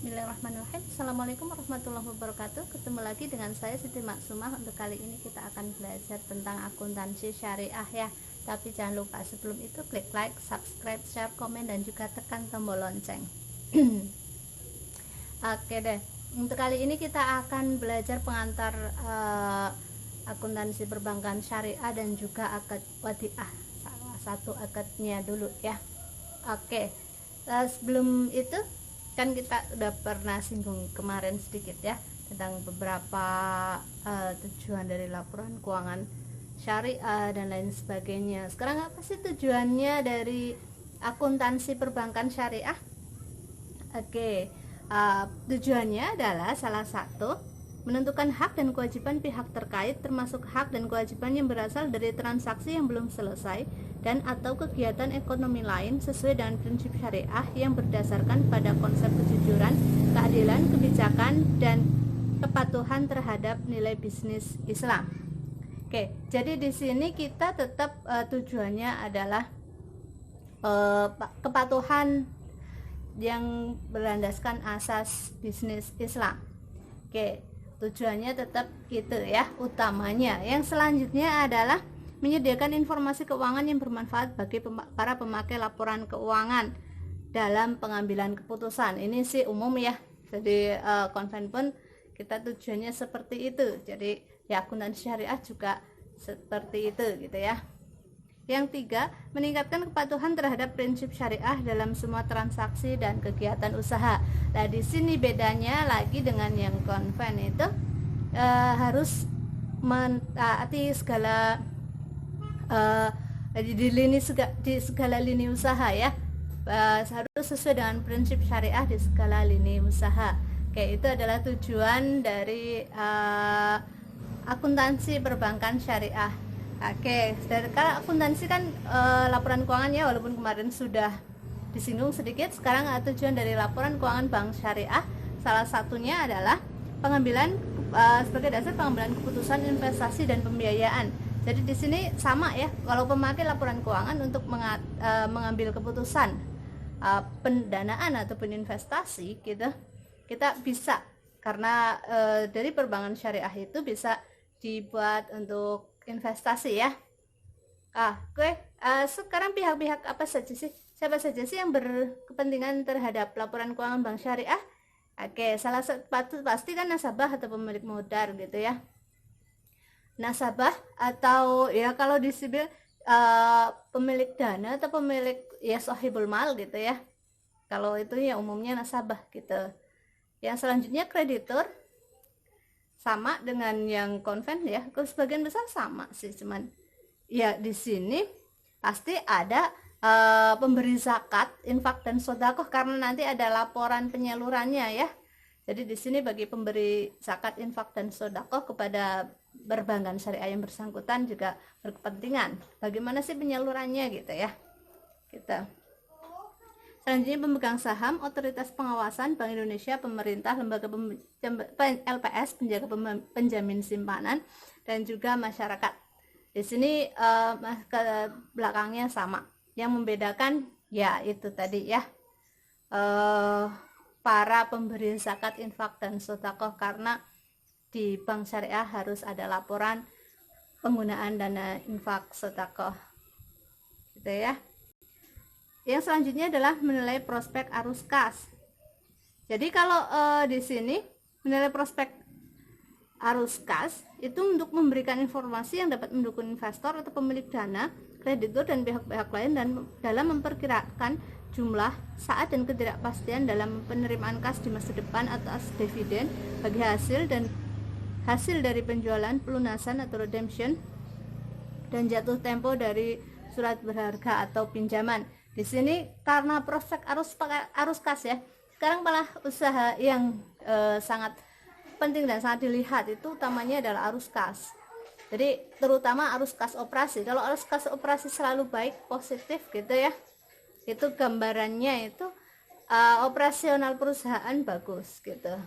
Bismillahirrahmanirrahim. Assalamualaikum warahmatullahi wabarakatuh. Ketemu lagi dengan saya Siti Maksumah. Untuk kali ini kita akan belajar tentang akuntansi syariah ya. Tapi jangan lupa sebelum itu klik like, subscribe, share, komen, dan juga tekan tombol lonceng. Oke deh. Untuk kali ini kita akan belajar pengantar akuntansi perbankan syariah dan juga akad wadiah. Salah satu akadnya dulu ya. Oke. Sebelum itu kan kita udah pernah singgung kemarin sedikit ya tentang beberapa tujuan dari laporan keuangan syariah dan lain sebagainya. Sekarang apa sih tujuannya dari akuntansi perbankan syariah? Oke, tujuannya adalah salah satu menentukan hak dan kewajiban pihak terkait, termasuk hak dan kewajiban yang berasal dari transaksi yang belum selesai dan atau kegiatan ekonomi lain sesuai dengan prinsip syariah yang berdasarkan pada konsep kejujuran, keadilan, kebijakan, dan kepatuhan terhadap nilai bisnis Islam. Oke, jadi di sini kita tetap tujuannya adalah kepatuhan yang berlandaskan asas bisnis Islam. Oke, tujuannya tetap gitu ya, utamanya. Yang selanjutnya adalah menyediakan informasi keuangan yang bermanfaat bagi para pemakai laporan keuangan dalam pengambilan keputusan. Ini sih umum ya. Jadi konven pun kita tujuannya seperti itu. Jadi ya akuntansi syariah juga seperti itu gitu ya. Yang tiga, meningkatkan kepatuhan terhadap prinsip syariah dalam semua transaksi dan kegiatan usaha. Nah, di sini bedanya lagi dengan yang konven itu harus mentaati segala di segala lini usaha ya. Harus sesuai dengan prinsip syariah di segala lini usaha. Oke, itu adalah tujuan dari akuntansi perbankan syariah. Oke, kalau akuntansi kan laporan keuangan ya, walaupun kemarin sudah disinggung sedikit. Sekarang tujuan dari laporan keuangan bank syariah salah satunya adalah pengambilan sebagai dasar pengambilan keputusan investasi dan pembiayaan. Jadi di sini sama ya, kalau pemakai laporan keuangan untuk mengambil keputusan pendanaan ataupun investasi gitu, kita bisa karena dari perbankan syariah itu bisa dibuat untuk investasi ya. Sekarang pihak-pihak apa saja sih? Siapa saja sih yang berkepentingan terhadap laporan keuangan bank syariah? Oke, salah satu pasti kan nasabah atau pemilik modal gitu ya. Nasabah atau ya kalau di sipil pemilik dana atau pemilik ya sahibul mal gitu ya. Kalau itu ya umumnya nasabah gitu. Yang selanjutnya kreditur, sama dengan yang konven ya, sebagian besar sama sih, cuman ya di sini pasti ada pemberi zakat, infak dan sedekah karena nanti ada laporan penyalurannya ya. Jadi di sini bagi pemberi zakat, infak dan sedekah kepada perbankan syariah yang bersangkutan juga berkepentingan bagaimana sih penyalurannya gitu ya. Kita selanjutnya pemegang saham, otoritas pengawasan, Bank Indonesia, pemerintah, lembaga LPS, penjaga penjamin simpanan, dan juga masyarakat. Di sini ke belakangnya sama. Yang membedakan ya itu tadi ya, para pemberi zakat, infak, dan sedekah karena di bank syariah harus ada laporan penggunaan dana infak sedekah gitu ya. Yang selanjutnya adalah menilai prospek arus kas. Jadi kalau di sini menilai prospek arus kas itu untuk memberikan informasi yang dapat mendukung investor atau pemilik dana, kreditur dan pihak-pihak lain dan dalam memperkirakan jumlah, saat dan ketidakpastian dalam penerimaan kas di masa depan atas dividen bagi hasil dan hasil dari penjualan, pelunasan atau redemption, dan jatuh tempo dari surat berharga atau pinjaman. Di sini karena prospek arus kas ya, sekarang malah usaha yang sangat penting dan sangat dilihat itu utamanya adalah arus kas. Jadi terutama arus kas operasi. Kalau arus kas operasi selalu baik, positif gitu ya, itu gambarannya itu operasional perusahaan bagus gitu.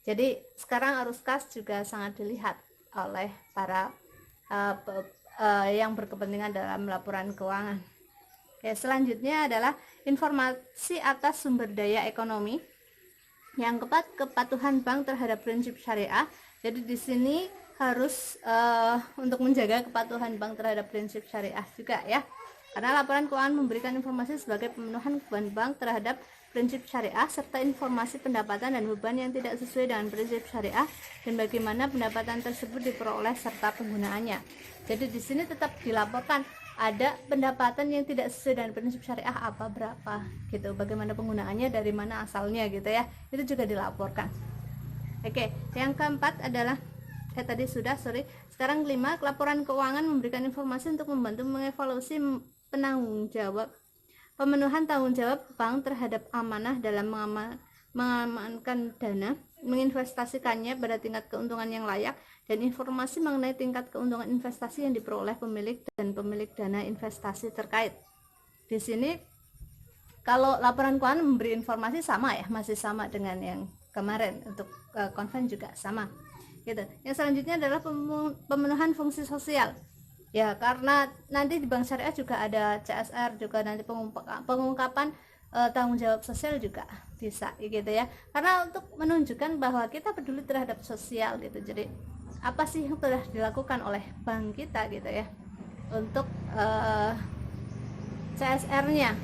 Jadi sekarang arus kas juga sangat dilihat oleh para yang berkepentingan dalam laporan keuangan. Oke, selanjutnya adalah informasi atas sumber daya ekonomi. Yang keempat, kepatuhan bank terhadap prinsip syariah. Jadi di sini harus untuk menjaga kepatuhan bank terhadap prinsip syariah juga ya. Karena laporan keuangan memberikan informasi sebagai pemenuhan kewajiban bank terhadap prinsip syariah serta informasi pendapatan dan beban yang tidak sesuai dengan prinsip syariah dan bagaimana pendapatan tersebut diperoleh serta penggunaannya. Jadi di sini tetap dilaporkan ada pendapatan yang tidak sesuai dengan prinsip syariah apa berapa gitu, bagaimana penggunaannya, dari mana asalnya gitu ya, itu juga dilaporkan. Oke, yang keempat adalah sekarang kelima, laporan keuangan memberikan informasi untuk membantu mengevaluasi penanggung jawab pemenuhan tanggung jawab bank terhadap amanah dalam mengamankan dana, menginvestasikannya pada tingkat keuntungan yang layak, dan informasi mengenai tingkat keuntungan investasi yang diperoleh pemilik dan pemilik dana investasi terkait. Di sini kalau laporan keuangan memberi informasi sama ya, masih sama dengan yang kemarin, untuk konven juga sama gitu. Yang selanjutnya adalah pemenuhan fungsi sosial ya, karena nanti di bank syariah juga ada CSR, juga nanti pengungkapan tanggung jawab sosial juga bisa gitu ya, karena untuk menunjukkan bahwa kita peduli terhadap sosial gitu. Jadi apa sih yang telah dilakukan oleh bank kita gitu ya untuk CSR-nya,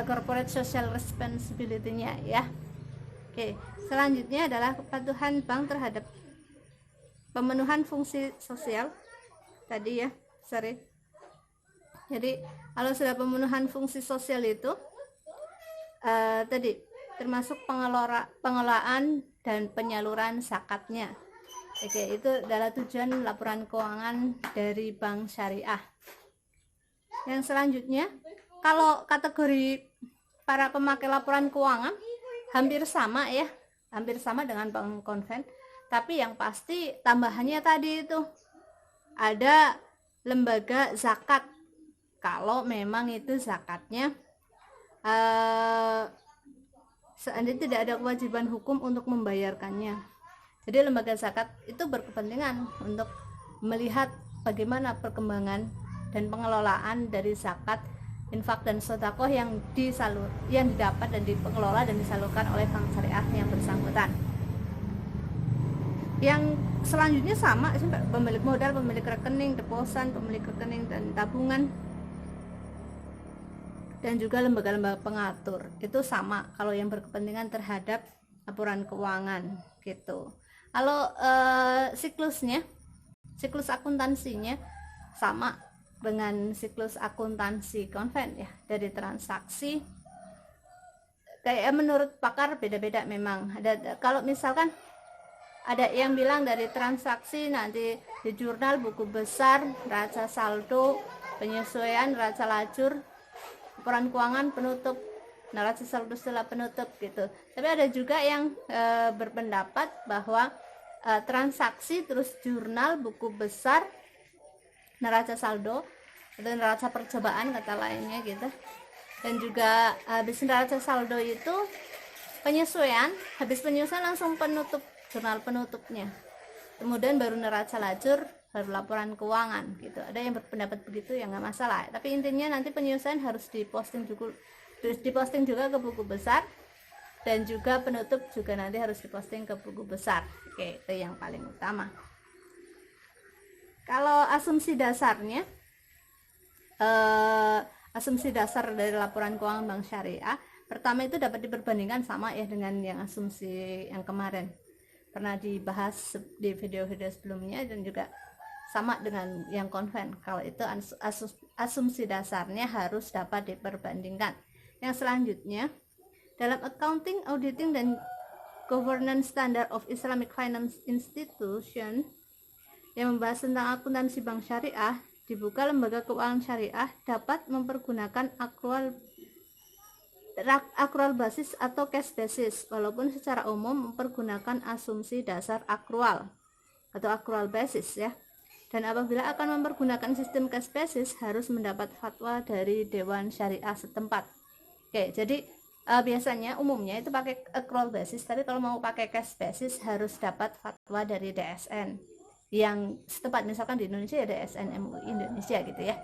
corporate social responsibility-nya ya. Oke, selanjutnya adalah kepatuhan bank terhadap pemenuhan fungsi sosial tadi ya, jadi kalau sudah pemenuhan fungsi sosial itu tadi termasuk pengelolaan dan penyaluran zakatnya. Oke, itu adalah tujuan laporan keuangan dari bank syariah. Yang selanjutnya, kalau kategori para pemakai laporan keuangan hampir sama ya, hampir sama dengan bank konven, tapi yang pasti tambahannya tadi itu ada lembaga zakat kalau memang itu zakatnya seandainya tidak ada kewajiban hukum untuk membayarkannya. Jadi lembaga zakat itu berkepentingan untuk melihat bagaimana perkembangan dan pengelolaan dari zakat, infak dan sedekah yang didapat dan dikelola dan disalurkan oleh bank syariah yang bersangkutan. Yang selanjutnya sama sih, pemilik modal, pemilik rekening deposan, pemilik rekening dan tabungan, dan juga lembaga-lembaga pengatur itu sama kalau yang berkepentingan terhadap laporan keuangan gitu. Kalau siklus akuntansinya sama dengan siklus akuntansi konven ya, dari transaksi kayak menurut pakar beda-beda memang. Ada kalau misalkan ada yang bilang dari transaksi nanti di jurnal, buku besar, neraca saldo, penyesuaian, neraca lajur, laporan keuangan, penutup, neraca saldo setelah penutup gitu. Tapi ada juga yang berpendapat bahwa transaksi terus jurnal, buku besar, neraca saldo, atau neraca percobaan kata lainnya gitu. Dan juga habis neraca saldo itu penyesuaian, habis penyesuaian langsung penutup, jurnal penutupnya, kemudian baru neraca lajur, baru laporan keuangan gitu. Ada yang berpendapat begitu, ya nggak masalah, tapi intinya nanti penyelesaian harus diposting juga ke buku besar, dan juga penutup juga nanti harus diposting ke buku besar. Oke, itu yang paling utama. Kalau asumsi dasarnya, asumsi dasar dari laporan keuangan bank syariah pertama itu dapat diperbandingkan sama ya dengan yang asumsi yang kemarin pernah dibahas di video-video sebelumnya, dan juga sama dengan yang konven. Kalau itu asumsi dasarnya harus dapat diperbandingkan. Yang selanjutnya, dalam Accounting, Auditing, dan Governance Standard of Islamic Finance Institution yang membahas tentang akuntansi bank syariah, dibuka lembaga keuangan syariah dapat mempergunakan akrual basis atau cash basis, walaupun secara umum mempergunakan asumsi dasar akrual atau akrual basis ya. Dan apabila akan mempergunakan sistem cash basis harus mendapat fatwa dari Dewan Syariah setempat. Oke, jadi biasanya umumnya itu pakai accrual basis, tapi kalau mau pakai cash basis harus dapat fatwa dari DSN yang setempat. Misalkan di Indonesia ada DSN MUI Indonesia gitu ya.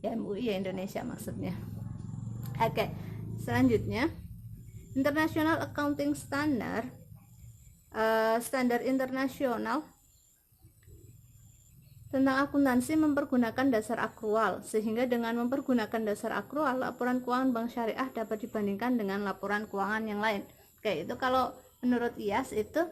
Ya MUI ya Indonesia maksudnya. Oke. Selanjutnya, International Accounting Standard, standar internasional tentang akuntansi mempergunakan dasar akrual, sehingga dengan mempergunakan dasar akrual, laporan keuangan bank syariah dapat dibandingkan dengan laporan keuangan yang lain. Oke, itu kalau menurut IAS itu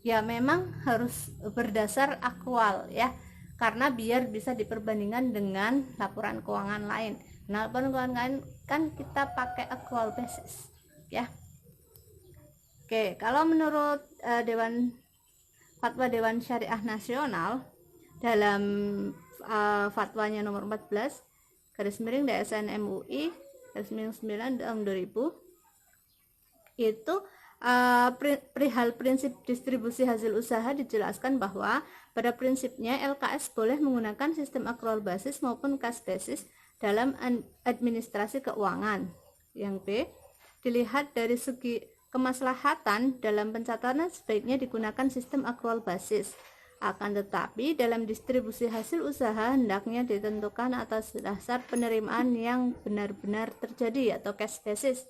ya memang harus berdasar akrual ya, karena biar bisa diperbandingkan dengan laporan keuangan lain. Nah, laporan keuangan lain kan kita pakai akrual basis ya. Oke, kalau menurut Fatwa Dewan Syariah Nasional dalam fatwanya nomor 14 /DSN MUI /9 tahun 2000 itu perihal prinsip distribusi hasil usaha dijelaskan bahwa pada prinsipnya LKS boleh menggunakan sistem akrual basis maupun cash basis dalam administrasi keuangan. Yang B, dilihat dari segi kemaslahatan dalam pencatatan sebaiknya digunakan sistem akrual basis. Akan tetapi dalam distribusi hasil usaha hendaknya ditentukan atas dasar penerimaan yang benar-benar terjadi atau cash basis.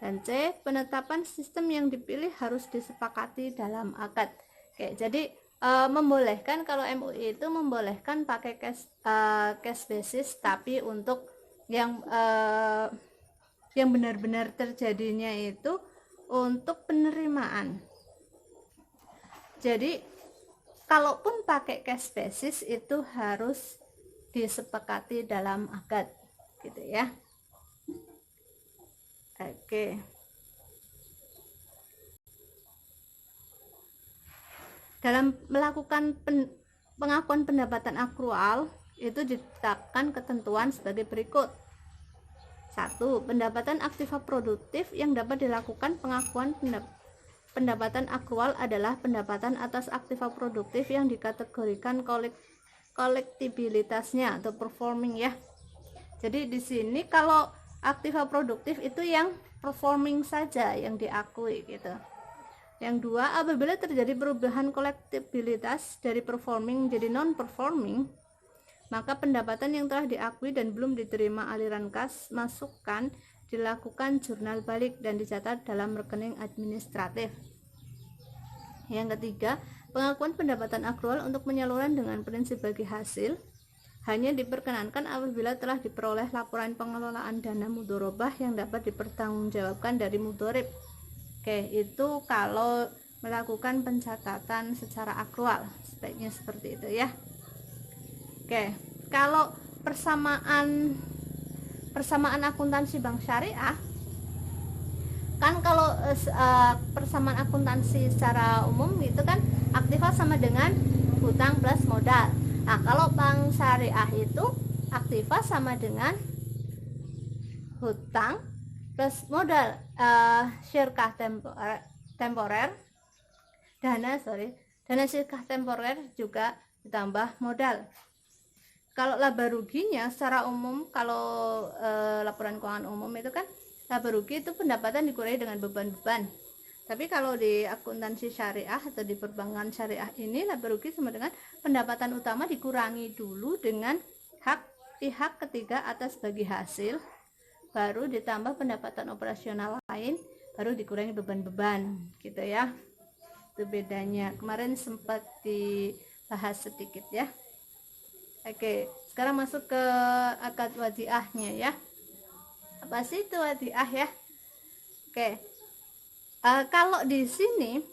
Dan C, penetapan sistem yang dipilih harus disepakati dalam akad. Oke, jadi membolehkan, kalau MUI itu membolehkan pakai cash basis, tapi untuk yang benar-benar terjadinya itu untuk penerimaan. Jadi kalaupun pakai cash basis itu harus disepakati dalam akad gitu ya. Oke. Dalam melakukan pengakuan pendapatan akrual itu ditetapkan ketentuan sebagai berikut. 1. Pendapatan aktiva produktif yang dapat dilakukan pengakuan pendapatan akrual adalah pendapatan atas aktiva produktif yang dikategorikan kolektibilitasnya atau performing ya. Jadi di sini kalau aktiva produktif itu yang performing saja yang diakui gitu. Yang 2, apabila terjadi perubahan kolektibilitas dari performing menjadi non performing, maka pendapatan yang telah diakui dan belum diterima aliran kas masukan dilakukan jurnal balik dan dicatat dalam rekening administratif. Yang ketiga, pengakuan pendapatan akrual untuk penyaluran dengan prinsip bagi hasil hanya diperkenankan apabila telah diperoleh laporan pengelolaan dana mudorobah yang dapat dipertanggungjawabkan dari mudorib. Oke, itu kalau melakukan pencatatan secara akrual sebaiknya seperti itu ya. Oke, kalau persamaan akuntansi bank syariah kan, kalau persamaan akuntansi secara umum itu kan aktiva sama dengan hutang plus modal. Nah, kalau bank syariah itu aktiva sama dengan hutang plus modal, syirkah temporer, dana syirkah temporer juga ditambah modal. Kalau laba ruginya secara umum, kalau laporan keuangan umum itu kan laba rugi itu pendapatan dikurangi dengan beban-beban. Tapi kalau di akuntansi syariah atau di perbankan syariah ini, laba rugi sama dengan pendapatan utama dikurangi dulu dengan hak pihak ketiga atas bagi hasil, baru ditambah pendapatan operasional lain, baru dikurangi beban-beban gitu ya. Itu bedanya. Kemarin sempat dibahas sedikit ya. Oke, sekarang masuk ke akad wadiahnya ya. Apa sih itu wadiah ya? Oke, kalau di sini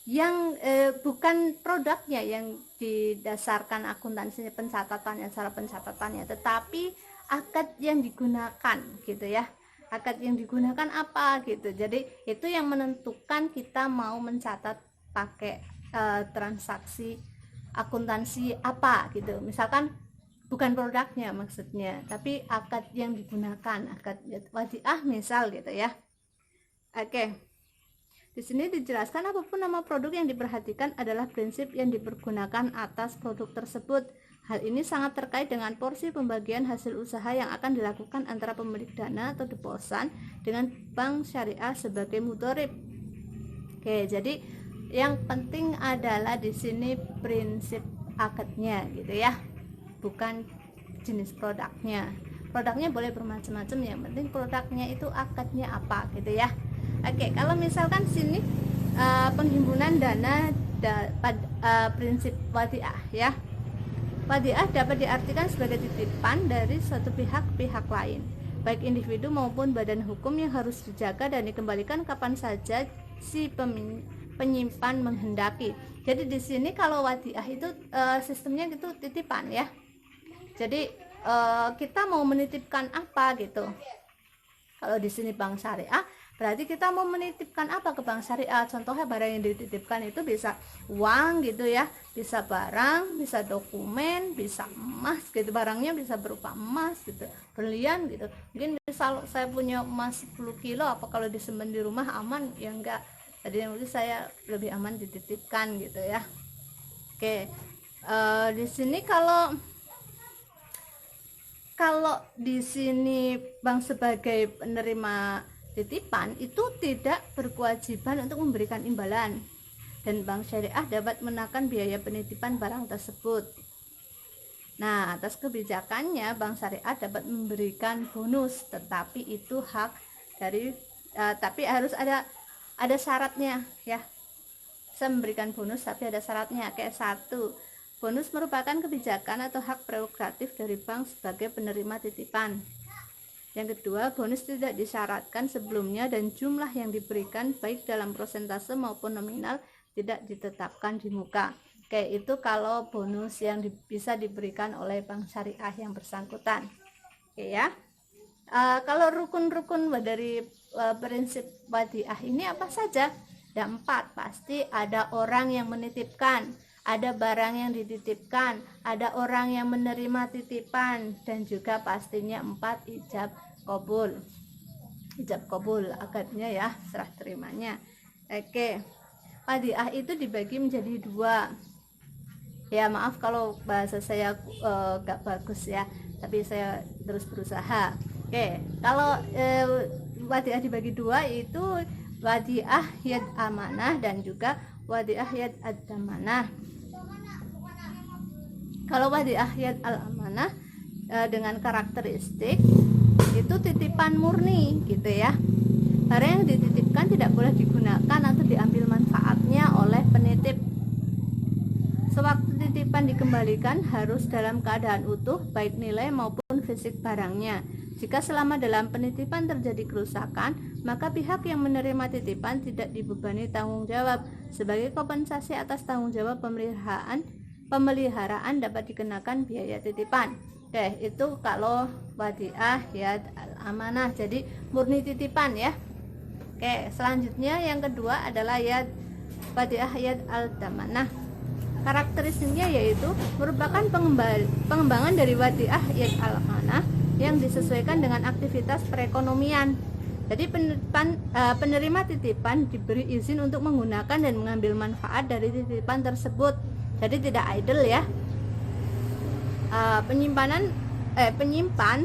yang bukan produknya yang didasarkan akuntansinya, pencatatannya, cara pencatatannya, tetapi akad yang digunakan gitu ya. Akad yang digunakan apa gitu. Jadi itu yang menentukan kita mau mencatat pakai transaksi akuntansi apa gitu. Misalkan bukan produknya maksudnya, tapi akad yang digunakan, akad wadiah misal gitu ya. Oke. Di sini dijelaskan apapun nama produk yang diperhatikan adalah prinsip yang dipergunakan atas produk tersebut. Hal ini sangat terkait dengan porsi pembagian hasil usaha yang akan dilakukan antara pemilik dana atau deposan dengan bank syariah sebagai mudorib. Oke, jadi yang penting adalah di sini prinsip akadnya gitu ya, bukan jenis produknya. Produknya boleh bermacam-macam, yang penting produknya itu akadnya apa gitu ya. Oke, kalau misalkan sini penghimpunan dana prinsip wadiah ya. Wadiah dapat diartikan sebagai titipan dari suatu pihak ke pihak lain, baik individu maupun badan hukum, yang harus dijaga dan dikembalikan kapan saja si penyimpan menghendaki. Jadi di sini kalau wadiah itu sistemnya itu titipan ya. Jadi kita mau menitipkan apa gitu. Kalau di sini bank syariah, berarti kita mau menitipkan apa ke bank syariah. Contohnya barang yang dititipkan itu bisa uang gitu ya, bisa barang, bisa dokumen, bisa emas gitu. Barangnya bisa berupa emas gitu, berlian gitu. Mungkin misal saya punya emas 10 kilo, apa kalau disimpan di rumah aman? Ya enggak. Jadi mungkin saya lebih aman dititipkan gitu ya. Oke, di sini kalau di sini bank sebagai penerima titipan itu tidak berkewajiban untuk memberikan imbalan, dan bank syariah dapat menaikkan biaya penitipan barang tersebut. Nah, atas kebijakannya bank syariah dapat memberikan bonus, tetapi itu hak dari tapi harus ada syaratnya ya. Bisa memberikan bonus tapi ada syaratnya. Kayak satu, bonus merupakan kebijakan atau hak prerogatif dari bank sebagai penerima titipan. Yang kedua, bonus tidak disyaratkan sebelumnya dan jumlah yang diberikan baik dalam persentase maupun nominal tidak ditetapkan di muka. Kayak itu kalau bonus yang bisa diberikan oleh bank syariah yang bersangkutan. Oke ya. Kalau rukun-rukun dari prinsip wadiah ini apa saja? Ada 4, pasti ada orang yang menitipkan, ada barang yang dititipkan, ada orang yang menerima titipan, dan juga pastinya 4 ijab kabul akadnya ya, serah terimanya. Oke, wadiah itu dibagi menjadi 2 ya. Maaf kalau bahasa saya gak bagus ya, tapi saya terus berusaha. Oke, kalau wadiah dibagi 2 itu wadiah yad amanah dan juga wadiah yad ad-damanah. Kalau wadiah yad al-amanah dengan karakteristik itu titipan murni gitu ya. Barang yang dititipkan tidak boleh digunakan atau diambil manfaatnya oleh penitip. Sewaktu titipan dikembalikan harus dalam keadaan utuh, baik nilai maupun fisik barangnya. Jika selama dalam penitipan terjadi kerusakan, maka pihak yang menerima titipan tidak dibebani tanggung jawab. Sebagai kompensasi atas tanggung jawab pemeliharaan dapat dikenakan biaya titipan. Oke, itu kalau wadiah yad al-amanah, jadi murni titipan ya. Oke, selanjutnya yang kedua adalah wadiah yad al-damanah. Karakteristiknya yaitu merupakan pengembangan dari wadiah yad al-amanah yang disesuaikan dengan aktivitas perekonomian. Jadi penerima titipan diberi izin untuk menggunakan dan mengambil manfaat dari titipan tersebut. Jadi tidak idle ya. Penyimpan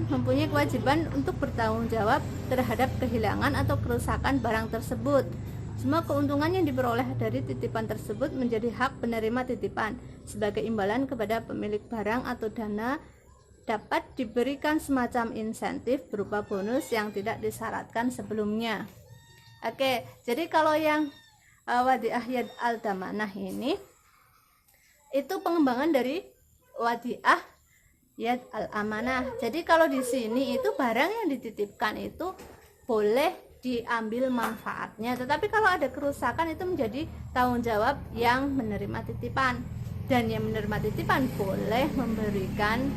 mempunyai kewajiban untuk bertanggung jawab terhadap kehilangan atau kerusakan barang tersebut. Semua keuntungan yang diperoleh dari titipan tersebut menjadi hak penerima titipan. Sebagai imbalan kepada pemilik barang atau dana dapat diberikan semacam insentif berupa bonus yang tidak disyaratkan sebelumnya. Oke, jadi kalau yang wadiah yad al-damanah ini itu pengembangan dari wadiah yad al-amanah. Jadi kalau di sini itu barang yang dititipkan itu boleh diambil manfaatnya, tetapi kalau ada kerusakan itu menjadi tanggung jawab yang menerima titipan, dan yang menerima titipan boleh memberikan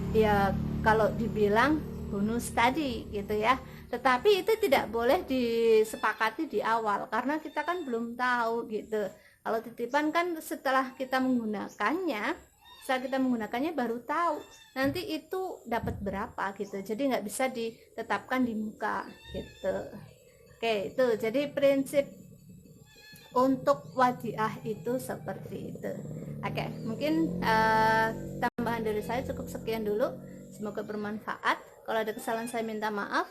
ya kalau dibilang bonus tadi gitu ya. Tetapi itu tidak boleh disepakati di awal karena kita kan belum tahu gitu. Kalau titipan kan setelah kita menggunakannya baru tahu nanti itu dapat berapa gitu. Jadi nggak bisa ditetapkan di muka gitu. Oke, itu jadi prinsip untuk wadiah itu seperti itu. Oke, mungkin tambahan dari saya cukup sekian dulu. Semoga bermanfaat. Kalau ada kesalahan saya minta maaf.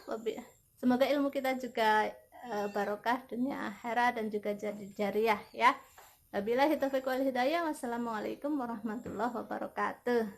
Semoga ilmu kita juga barokah dunia akhirat dan juga jadi jariah ya. Wabillahi taufiq wal hidayah. Wassalamualaikum warahmatullahi wabarakatuh.